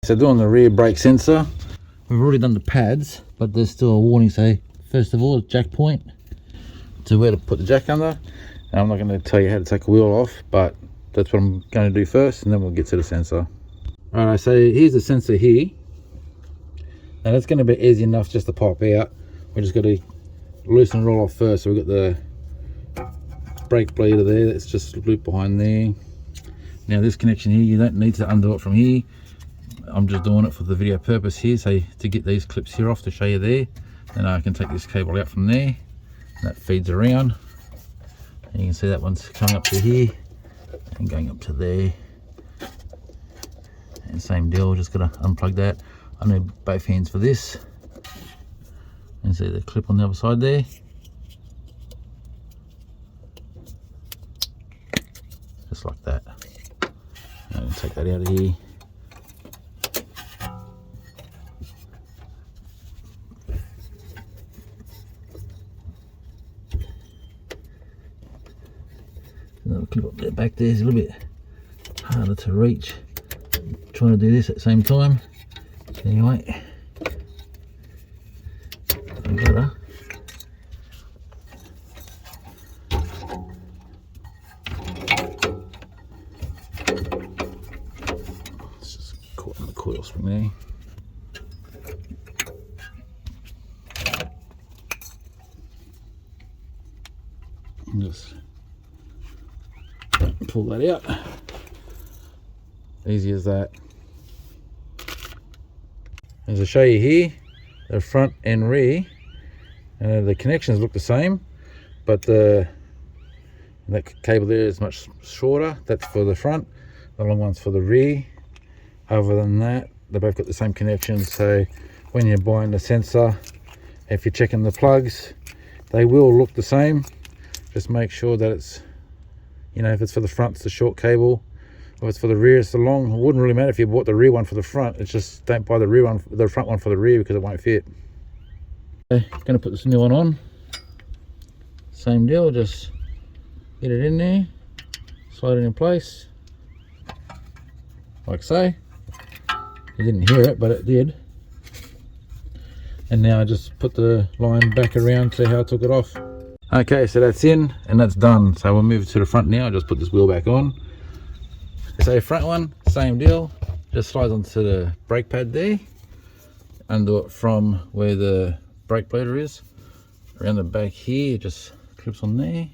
So doing the rear brake sensor, we've already done the pads, but there's still a warning. Say first of all, jack point to where to put the jack under. And I'm not going to tell you how to take a wheel off, but that's what I'm going to do first, and then we'll get to the sensor. Alright, so here's the sensor here. Now that's going to be easy enough just to pop out. We just got to loosen it all off first. So we've got the brake bleeder there, that's just looped behind there. Now this connection here, you don't need to undo it from here. I'm just doing it for the video purpose here, so to get these clips here off to show you there. Then I can take this cable out from there, and that feeds around. And you can see that one's coming up to here and going up to there. And same deal, just gotta unplug that. I need both hands for this. And see the clip on the other side there. Just like that. I'm gonna take that out of here. Another clip up there, back there is a little bit harder to reach. Trying to do this at the same time. Anyway, I'm better. Let's just caught on the coil spring there. And just pull that out. Easy as that. As I show you here, the front and rear, the connections look the same, but that cable there is much shorter. That's for the front, the long one's for the rear. Other than that, they both got the same connections. So when you're buying the sensor, if you're checking the plugs, they will look the same. Just make sure that it's, you know, if it's for the front, it's the short cable. If it's for the rear, it's the long. It wouldn't really matter if you bought the rear one for the front. It's just don't buy the front one for the rear, because it won't fit. Okay, gonna put this new one on. Same deal, just get it in there, slide it in place, like so. You didn't hear it, but it did. And now I just put the line back around, see how I took it off. Okay, so that's in and that's done. So we'll move to the front now. I'll just put this wheel back on. So front one, same deal, just slides onto the brake pad there, undo it from where the brake bleeder is, around the back here, it just clips on there,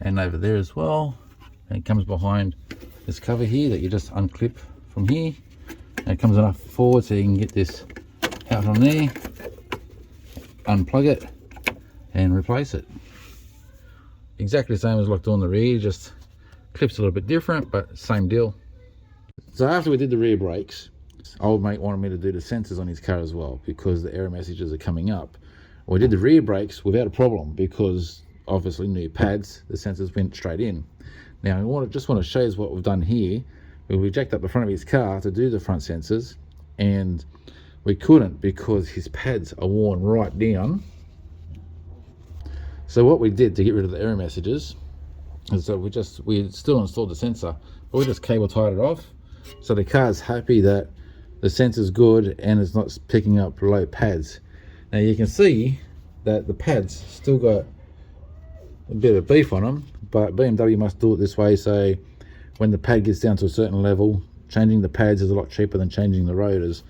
and over there as well, and it comes behind this cover here that you just unclip from here, and it comes enough forward so you can get this out from there, unplug it, and replace it. Exactly the same as like doing the rear, just clips a little bit different, but same deal. So after we did the rear brakes, old mate wanted me to do the sensors on his car as well, because the error messages are coming up. We did the rear brakes without a problem, because obviously new pads, the sensors went straight in. Now I just want to show you what we've done here. We jacked up the front of his car to do the front sensors, and we couldn't because his pads are worn right down. So what we did to get rid of the error messages, and so we still installed the sensor, but we just cable tied it off, so the car's happy that the sensor's good and it's not picking up low pads. Now you can see that the pads still got a bit of beef on them, but BMW must do it this way, so when the pad gets down to a certain level, changing the pads is a lot cheaper than changing the rotors.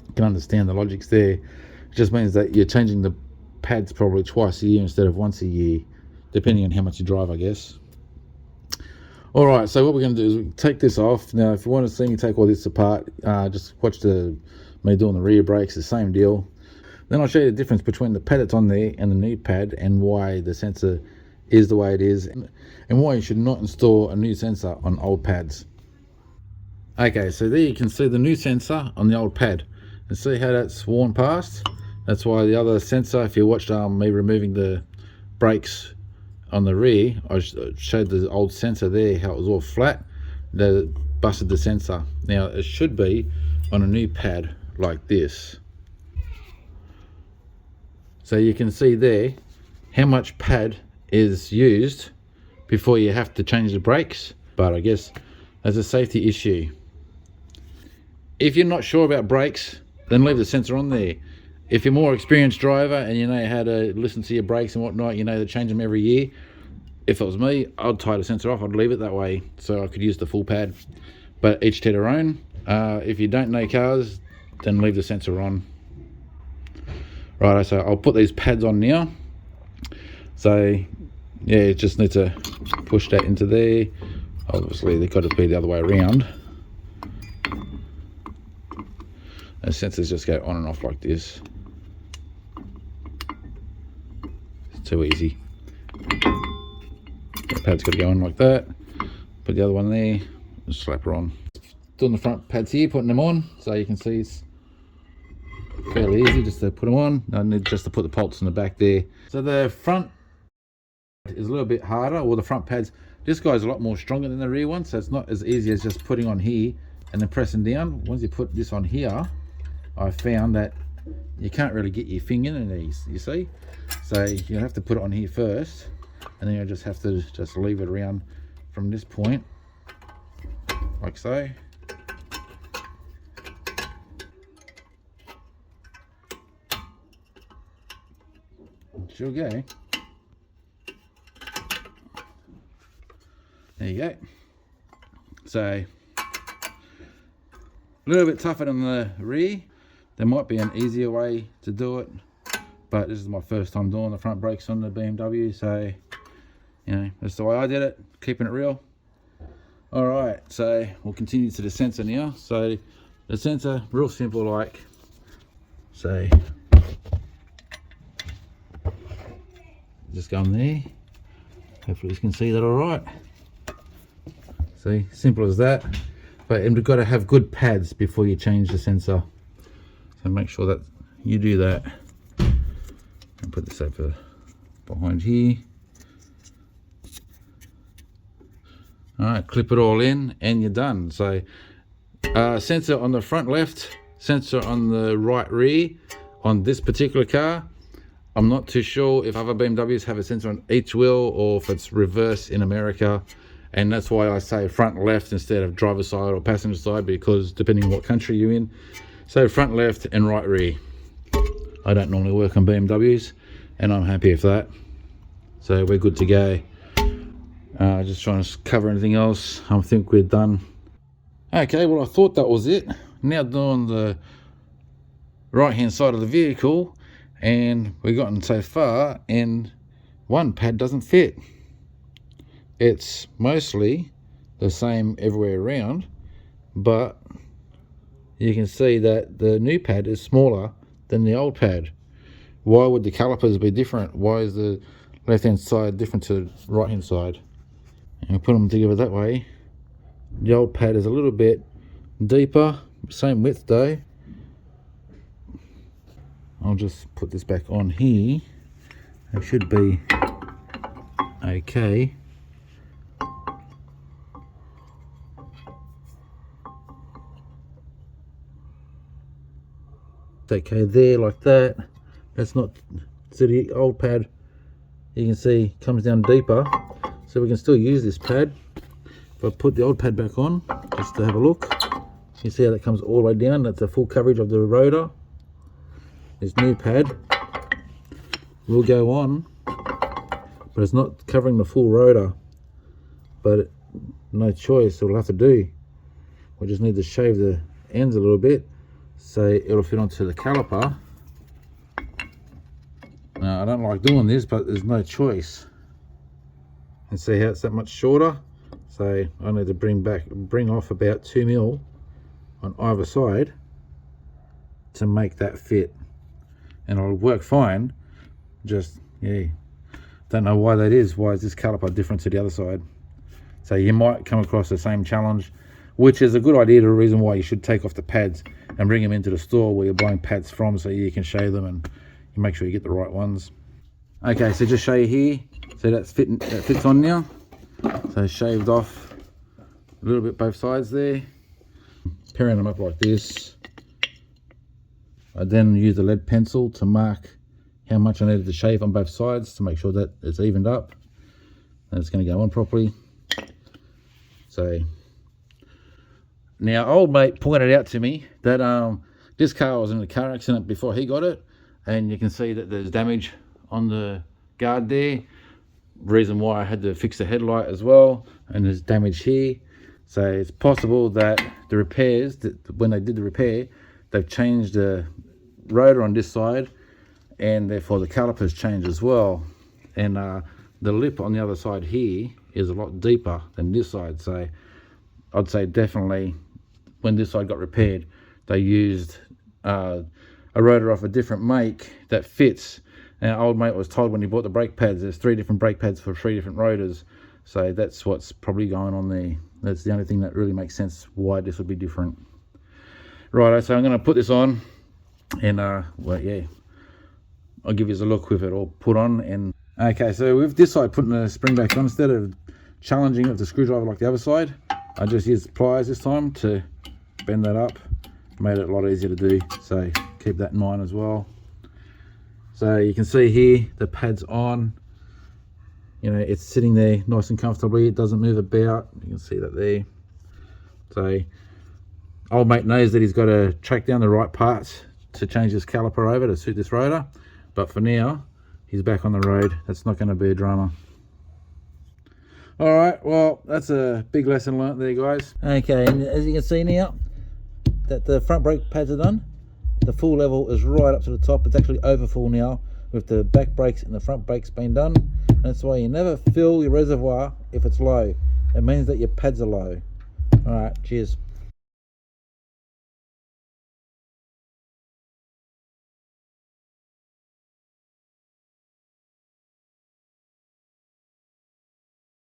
You can understand the logics there. It just means that you're changing the pads probably twice a year instead of once a year, depending on how much you drive, I guess. All right, so what we're going to do is we take this off. Now, if you want to see me take all this apart, just watch me doing the rear brakes, the same deal. Then I'll show you the difference between the pad that's on there and the new pad, and why the sensor is the way it is, and why you should not install a new sensor on old pads. Okay, so there you can see the new sensor on the old pad, and see how that's worn past. That's why the other sensor, if you watched me removing the brakes on the rear, I showed the old sensor there how it was all flat, that busted the sensor. Now it should be on a new pad like this. So you can see there how much pad is used before you have to change the brakes, but I guess as a safety issue, If you're not sure about brakes, then leave the sensor on there. If you're a more experienced driver and you know how to listen to your brakes and whatnot, you know to change them every year. If it was me, I'd tie the sensor off. I'd leave it that way so I could use the full pad. But each to their own. If you don't know cars, then leave the sensor on. Right, so I'll put these pads on now. So yeah, you just need to push that into there. Obviously they've got to be the other way around. The sensors just go on and off like this. It's too easy. The pad's got to go on like that. Put the other one there, just slap her on. Doing the front pads here, putting them on, so you can see it's fairly easy just to put them on. I need just to put the bolts in the back there. So the front is a little bit harder, or the front pads. This guy's a lot more stronger than the rear one, so it's not as easy as just putting on here and then pressing down. Once you put this on here, I found that you can't really get your finger in these, you see. So you have to put it on here first, and then you just have to just leave it around from this point, like so. She'll go. There you go. So a little bit tougher than the rear. There might be an easier way to do it, but this is my first time doing the front brakes on the BMW, so you know, that's the way I did it, keeping it real. All right, so we'll continue to the sensor now. So the sensor, real simple, like, so just go in there. Hopefully you can see that all right. See, simple as that. But you've got to have good pads before you change the sensor. So make sure that you do that. And put this over behind here. All right, clip it all in and you're done. So sensor on the front left, sensor on the right rear on this particular car. I'm not too sure if other BMWs have a sensor on each wheel or if it's reverse in America. And that's why I say front left instead of driver side or passenger side, because depending on what country you're in. So front left and right rear. I don't normally work on BMWs and I'm happy with that. So we're good to go. Just trying to cover anything else. I think we're done. Okay, well I thought that was it. Now doing the right hand side of the vehicle, and we've gotten so far and one pad doesn't fit. It's mostly the same everywhere around, but you can see that the new pad is smaller than the old pad. Why would the calipers be different? Why is the left hand side different to the right hand side? And put them together that way. The old pad is a little bit deeper, same width though. I'll just put this back on here. It should be okay. Okay there, like that. That's not, so the old pad, you can see, comes down deeper, so we can still use this pad. If I put the old pad back on, just to have a look, you see how that comes all the way down. That's a full coverage of the rotor. This new pad will go on, but it's not covering the full rotor, but no choice, it'll have to do. We just need to shave the ends a little bit so it'll fit onto the caliper. Now I don't like doing this, but there's no choice. And see how it's that much shorter, so I need to bring off about 2 mil on either side to make that fit, and it'll work fine. Just, yeah, don't know why that is. Why is this caliper different to the other side? So you might come across the same challenge, which is a good idea. The reason why you should take off the pads and bring them into the store where you're buying pads from, so you can show them and you make sure you get the right ones. Okay, so just show you here. So that fits on now. So shaved off a little bit both sides there. Pairing them up like this. I then use the lead pencil to mark how much I needed to shave on both sides to make sure that it's evened up and it's going to go on properly. So Now, old mate pointed out to me that this car was in a car accident before he got it, and you can see that there's damage on the guard there. Reason why I had to fix the headlight as well, and there's damage here. So it's possible that the repairs, when they did the repair, they've changed the rotor on this side, and therefore the calipers changed as well. And the lip on the other side here is a lot deeper than this side. So I'd say definitely when this side got repaired, they used a rotor off a different make that fits. Now, old mate was told when he bought the brake pads, there's 3 different brake pads for 3 different rotors. So that's what's probably going on there. That's the only thing that really makes sense why this would be different. Right, so I'm going to put this on, and well, yeah, I'll give you a look with it all put on. And okay, so with this side putting the spring back on, instead of challenging it with the screwdriver like the other side, I just used pliers this time to bend that up. Made it a lot easier to do, so keep that in mind as well. So you can see here the pad's on. You know, it's sitting there nice and comfortably. It doesn't move about. You can see that there. So old mate knows that he's got to track down the right parts to change this caliper over to suit this rotor. But for now, he's back on the road. That's not going to be a drama. All right, well, that's a big lesson learnt there, guys. Okay, and as you can see now, that the front brake pads are done. The full level is right up to the top. It's actually over full now with the back brakes and the front brakes being done. That's why you never fill your reservoir if it's low. It means that your pads are low. All right, cheers.